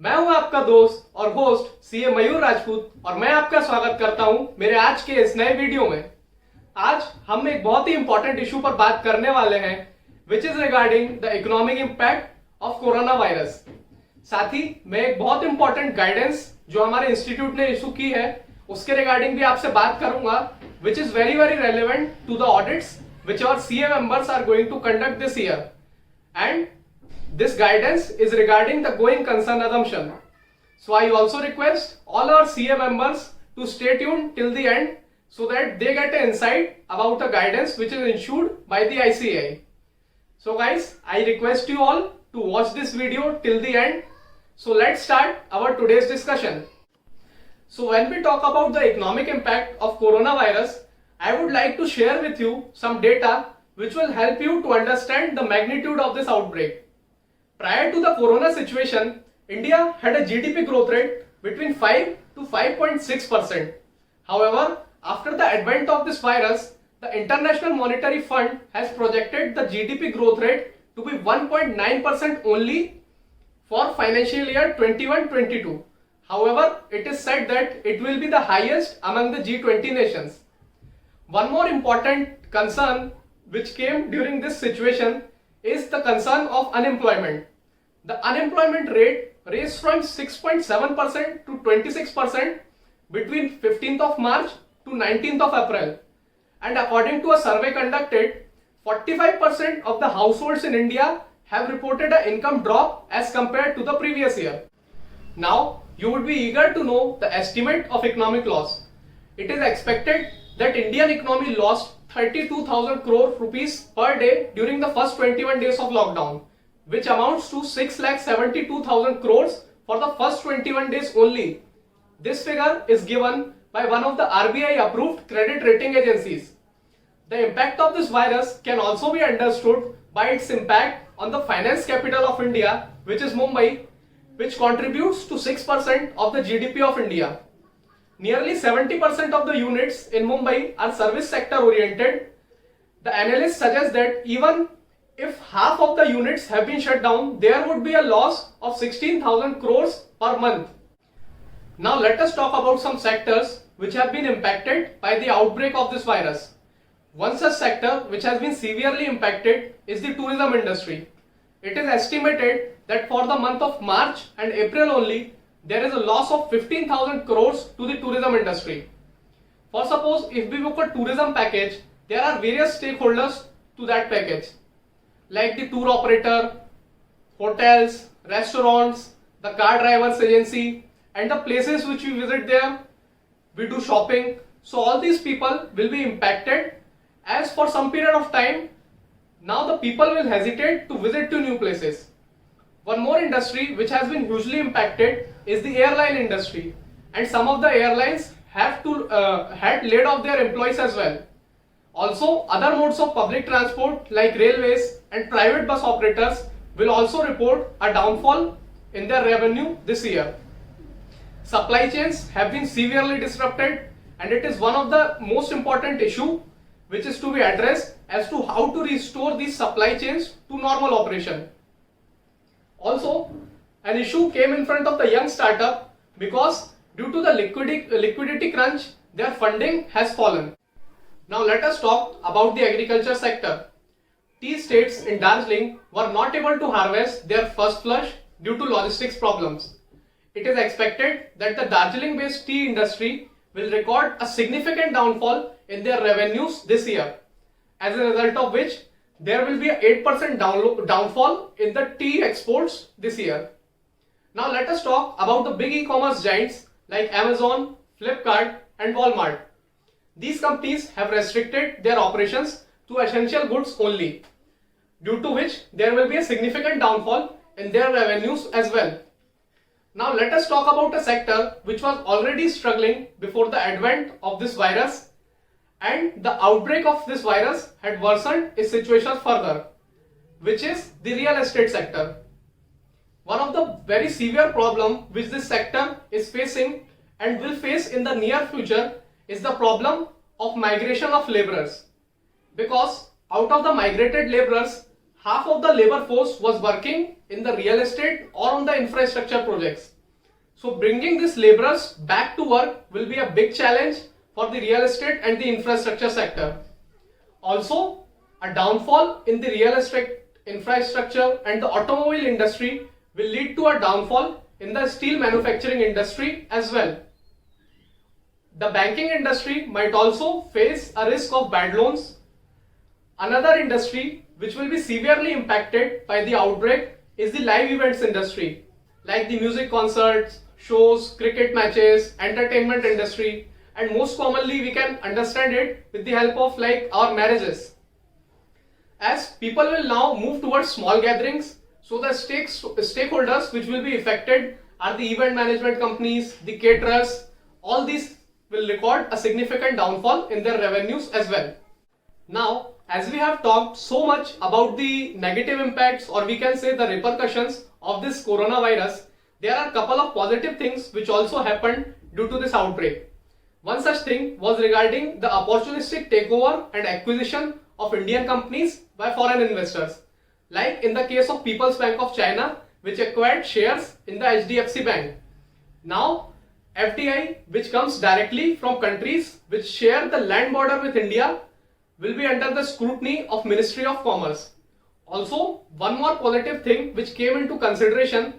मैं हूं आपका दोस्त और होस्ट सीए मयूर राजपूत और मैं आपका स्वागत करता हूं मेरे आज के इस नए वीडियो में। आज हम एक बहुत ही इंपॉर्टेंट इशू पर बात करने वाले हैं which is regarding the economic impact of corona virus. साथ ही मैं एक बहुत इंपॉर्टेंट गाइडेंस जो हमारे इंस्टीट्यूट ने इशू की है उसके रिगार्डिंग भी आपसे बात करूंगा which is very relevant to the audits which our CA members are going to conduct this year, and this guidance is regarding the going concern assumption. So I also request all our CA members to stay tuned till the end so that they get an insight about the guidance which is issued by the ICAI. So guys, I request you all to watch this video till the end. So let's start our today's discussion. So when we talk about the economic impact of coronavirus, I would like to share with you some data which will help you to understand the magnitude of this outbreak. Prior to the corona situation, India had a GDP growth rate between 5 to 5.6%. However, after the advent of this virus, the International Monetary Fund has projected the GDP growth rate to be 1.9% only for financial year 21-22. However, it is said that it will be the highest among the G20 nations. One more important concern which came during this situation is the concern of unemployment. The unemployment rate raised from 6.7% to 26% between 15th of March to 19th of April. And according to a survey conducted, 45% of the households in India have reported an income drop as compared to the previous year. Now, you would be eager to know the estimate of economic loss. It is expected that Indian economy lost 32,000 crore rupees per day during the first 21 days of lockdown, which amounts to 6,72,000 crores for the first 21 days only. This figure is given by one of the RBI approved credit rating agencies. The impact of this virus can also be understood by its impact on the finance capital of India, which is Mumbai, which contributes to 6% of the GDP of India. Nearly 70% of the units in Mumbai are service sector oriented. The analysts suggest that even if half of the units have been shut down, there would be a loss of 16,000 crores per month. Now let us talk about some sectors which have been impacted by the outbreak of this virus. One such sector which has been severely impacted is the tourism industry. It is estimated that for the month of March and April only, there is a loss of 15,000 crores to the tourism industry. For suppose if we book a tourism package, there are various stakeholders to that package, like the tour operator, hotels, restaurants, the car drivers agency, and the places which we visit there, we do shopping. So all these people will be impacted, as for some period of time, now the people will hesitate to visit to new places. One more industry which has been hugely impacted is the airline industry, and some of the airlines have had laid off their employees as well. Also, other modes of public transport like railways and private bus operators will also report a downfall in their revenue this year. Supply chains have been severely disrupted, and it is one of the most important issue which is to be addressed as to how to restore these supply chains to normal operation. Also, an issue came in front of the young startup because due to the liquidity crunch, their funding has fallen. Now let us talk about the agriculture sector. Tea states in Darjeeling were not able to harvest their first flush due to logistics problems. It is expected that the Darjeeling-based tea industry will record a significant downfall in their revenues this year, as a result of which there will be an 8% downfall in the tea exports this year. Now let us talk about the big e-commerce giants like Amazon, Flipkart and Walmart. These companies have restricted their operations to essential goods only, due to which there will be a significant downfall in their revenues as well. Now let us talk about a sector which was already struggling before the advent of this virus, and the outbreak of this virus had worsened its situation further, which is the real estate sector. One of the very severe problem which this sector is facing and will face in the near future is the problem of migration of laborers. Because out of the migrated laborers, half of the labor force was working in the real estate or on the infrastructure projects. So bringing these laborers back to work will be a big challenge for the real estate and the infrastructure sector. Also, a downfall in the real estate infrastructure and the automobile industry will lead to a downfall in the steel manufacturing industry as well. The banking industry might also face a risk of bad loans. Another industry which will be severely impacted by the outbreak is the live events industry, like the music concerts, shows, cricket matches, entertainment industry, and most commonly we can understand it with the help of like our marriages. As people will now move towards small gatherings, so the stakeholders which will be affected are the event management companies, the caterers. All these will record a significant downfall in their revenues as well. Now, as we have talked so much about the negative impacts, or we can say the repercussions of this coronavirus, there are a couple of positive things which also happened due to this outbreak. One such thing was regarding the opportunistic takeover and acquisition of Indian companies by foreign investors, like in the case of People's Bank of China, which acquired shares in the HDFC Bank. Now, FDI, which comes directly from countries which share the land border with India, will be under the scrutiny of Ministry of Commerce. Also, one more positive thing which came into consideration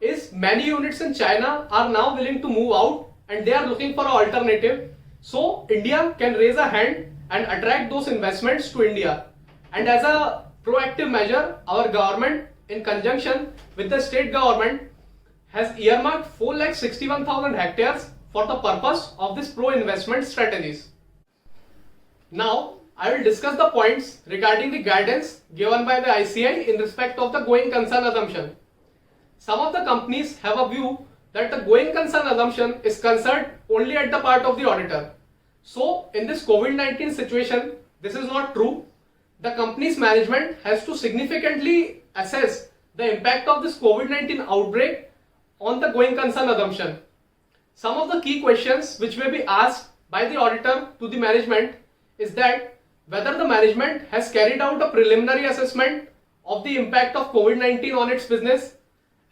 is many units in China are now willing to move out and they are looking for an alternative. So, India can raise a hand and attract those investments to India. And as a proactive measure, our government, in conjunction with the state government, has earmarked 461,000 hectares for the purpose of this pro-investment strategies. Now, I will discuss the points regarding the guidance given by the ICAI in respect of the going concern assumption. Some of the companies have a view that the going concern assumption is concerned only at the part of the auditor. So, in this COVID-19 situation, this is not true. The company's management has to significantly assess the impact of this COVID-19 outbreak on the going concern assumption. Some of the key questions which may be asked by the auditor to the management is that whether the management has carried out a preliminary assessment of the impact of COVID-19 on its business,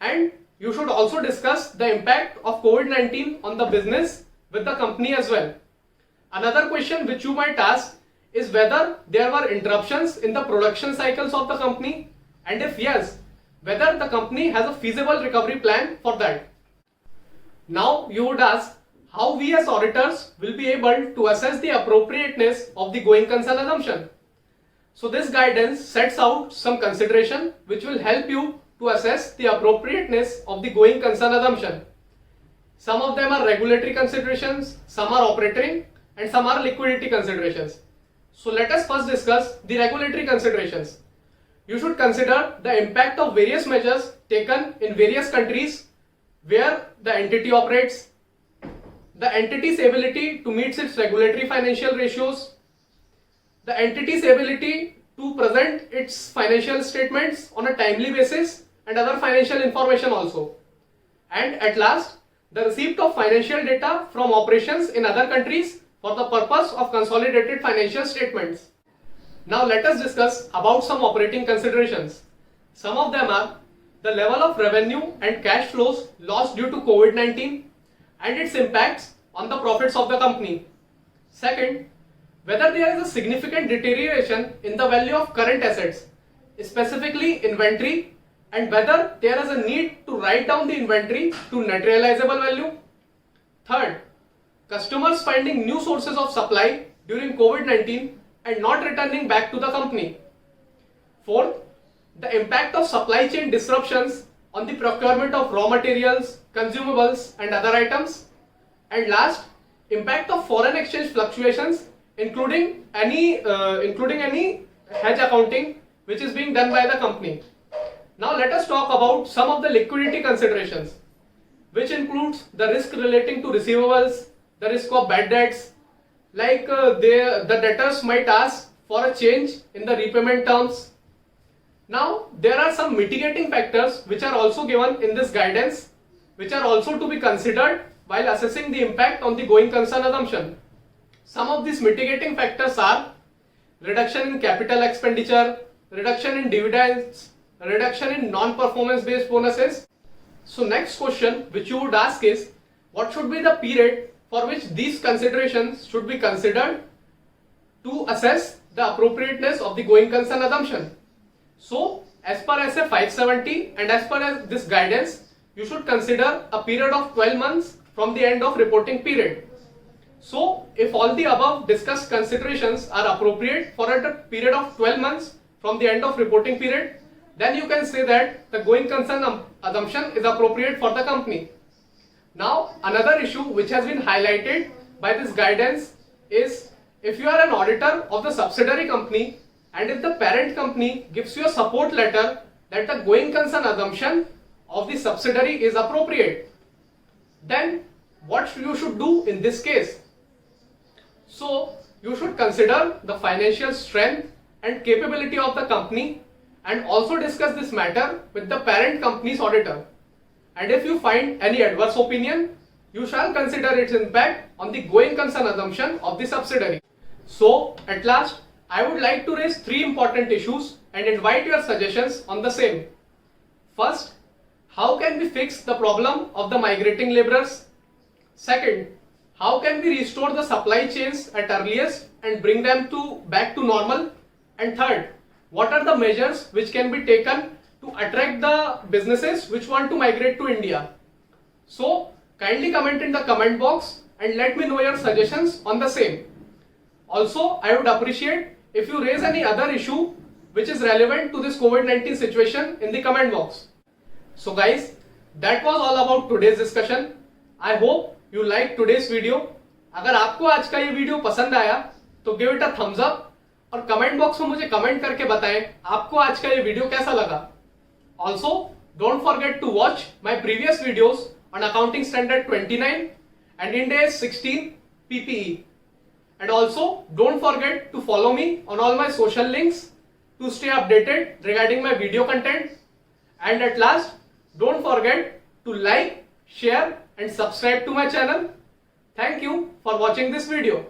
and you should also discuss the impact of COVID-19 on the business with the company as well. Another question which you might ask is whether there were interruptions in the production cycles of the company, and if yes, whether the company has a feasible recovery plan for that. Now you would ask how we as auditors will be able to assess the appropriateness of the going concern assumption. So this guidance sets out some consideration which will help you to assess the appropriateness of the going concern assumption. Some of them are regulatory considerations, some are operating, and some are liquidity considerations. So let us first discuss the regulatory considerations. You should consider the impact of various measures taken in various countries where the entity operates, the entity's ability to meet its regulatory financial ratios, the entity's ability to present its financial statements on a timely basis and other financial information also, and at last, the receipt of financial data from operations in other countries for the purpose of consolidated financial statements. Now let us discuss about some operating considerations. Some of them are the level of revenue and cash flows lost due to COVID-19 and its impacts on the profits of the company. Second, whether there is a significant deterioration in the value of current assets, specifically inventory, and whether there is a need to write down the inventory to net realizable value. Third, customers finding new sources of supply during COVID-19 and not returning back to the company. Fourth, the impact of supply chain disruptions on the procurement of raw materials, consumables and other items. And last, impact of foreign exchange fluctuations including any hedge accounting which is being done by the company. Now let us talk about some of the liquidity considerations, which includes the risk relating to receivables, the risk of bad debts, like the debtors might ask for a change in the repayment terms. Now there are some mitigating factors which are also given in this guidance, which are also to be considered while assessing the impact on the going concern assumption. Some of these mitigating factors are reduction in capital expenditure, reduction in dividends, reduction in non-performance based bonuses, So next question which you would ask is, what should be the period for which these considerations should be considered to assess the appropriateness of the going concern assumption? So as per SA 570 and as per as this guidance, you should consider a period of 12 months from the end of reporting period. So if all the above discussed considerations are appropriate for a period of 12 months from the end of reporting period, then you can say that the going concern assumption is appropriate for the company. Now another issue which has been highlighted by this guidance is, if you are an auditor of the subsidiary company and if the parent company gives you a support letter that the going concern assumption of the subsidiary is appropriate, then what you should do in this case? So you should consider the financial strength and capability of the company and also discuss this matter with the parent company's auditor. And if you find any adverse opinion, you shall consider its impact on the going concern assumption of the subsidiary. So at last, I would like to raise 3 important issues and invite your suggestions on the same. First, how can we fix the problem of the migrating laborers? Second, how can we restore the supply chains at earliest and bring them back to normal? And third, what are the measures which can be taken to attract the businesses which want to migrate to India? So kindly comment in the comment box and let me know your suggestions on the same. Also, I would appreciate if you raise any other issue which is relevant to this COVID-19 situation in the comment box. So guys, that was all about today's discussion. I hope you like today's video. अगर आपको आज का ये video पसंद आया तो give it a thumbs up और comment box में मुझे कमेंट करके बताएं आपको आज का ये वीडियो कैसा लगा. Also, don't forget to watch my previous videos on Accounting Standard 29 and Ind AS 16 PPE. And also, don't forget to follow me on all my social links to stay updated regarding my video content. And at last, don't forget to like, share and subscribe to my channel. Thank you for watching this video.